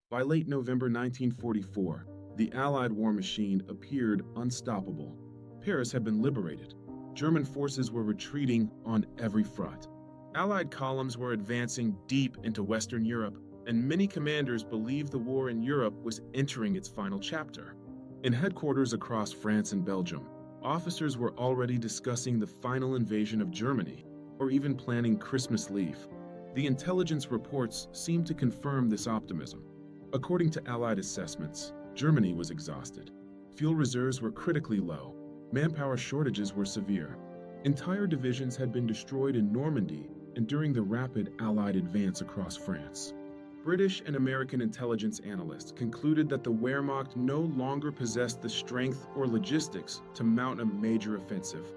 By late November 1944, the Allied war machine appeared unstoppable. Paris had been liberated. German forces were retreating on every front. Allied columns were advancing deep into Western Europe, and many commanders believed the war in Europe was entering its final chapter. In headquarters across France and Belgium, officers were already discussing the final invasion of Germany, or even planning Christmas leave. The intelligence reports seemed to confirm this optimism. According to Allied assessments, Germany was exhausted. Fuel reserves were critically low. Manpower shortages were severe. Entire divisions had been destroyed in Normandy and during the rapid Allied advance across France. British and American intelligence analysts concluded that the Wehrmacht no longer possessed the strength or logistics to mount a major offensive.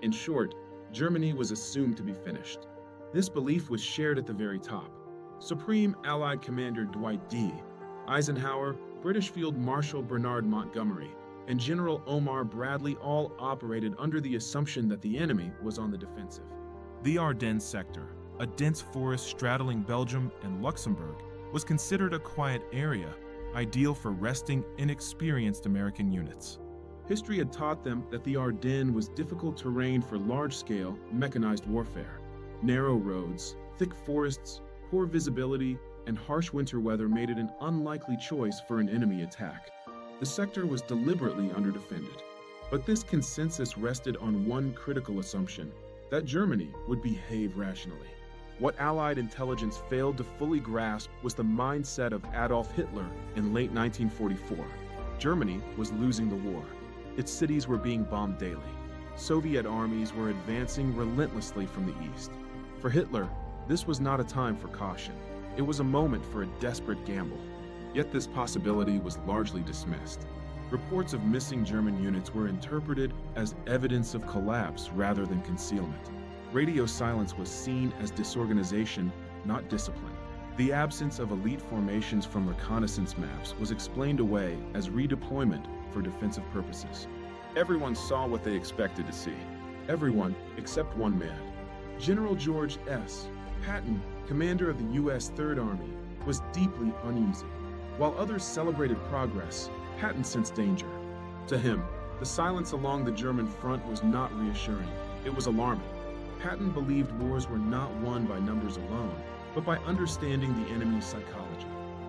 In short, Germany was assumed to be finished. This belief was shared at the very top. Supreme Allied Commander Dwight D. Eisenhower, British Field Marshal Bernard Montgomery, and General Omar Bradley all operated under the assumption that the enemy was on the defensive. The Ardennes sector, a dense forest straddling Belgium and Luxembourg, was considered a quiet area, ideal for resting inexperienced American units. History had taught them that the Ardennes was difficult terrain for large-scale, mechanized warfare. Narrow roads, thick forests, poor visibility, and harsh winter weather made it an unlikely choice for an enemy attack. The sector was deliberately underdefended, but this consensus rested on one critical assumption: that Germany would behave rationally. What Allied intelligence failed to fully grasp was the mindset of Adolf Hitler in late 1944. Germany was losing the war. Its cities were being bombed daily. Soviet armies were advancing relentlessly from the east. For Hitler, this was not a time for caution. It was a moment for a desperate gamble. Yet this possibility was largely dismissed. Reports of missing German units were interpreted as evidence of collapse rather than concealment. Radio silence was seen as disorganization, not discipline. The absence of elite formations from reconnaissance maps was explained away as redeployment for defensive purposes. Everyone saw what they expected to see. Everyone except one man. General George S. Patton, commander of the U.S. Third Army, was deeply uneasy. While others celebrated progress, Patton sensed danger. To him, the silence along the German front was not reassuring. It was alarming. Patton believed wars were not won by numbers alone, but by understanding the enemy's psychology.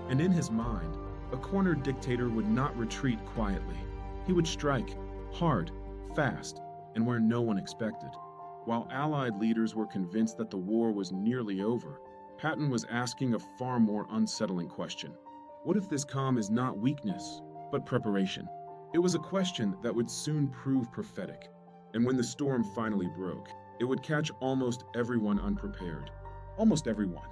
And in his mind, a cornered dictator would not retreat quietly. He would strike, hard, fast, and where no one expected. While Allied leaders were convinced that the war was nearly over, Patton was asking a far more unsettling question. What if this calm is not weakness, but preparation? It was a question that would soon prove prophetic, and when the storm finally broke, it would catch almost everyone unprepared. Almost everyone.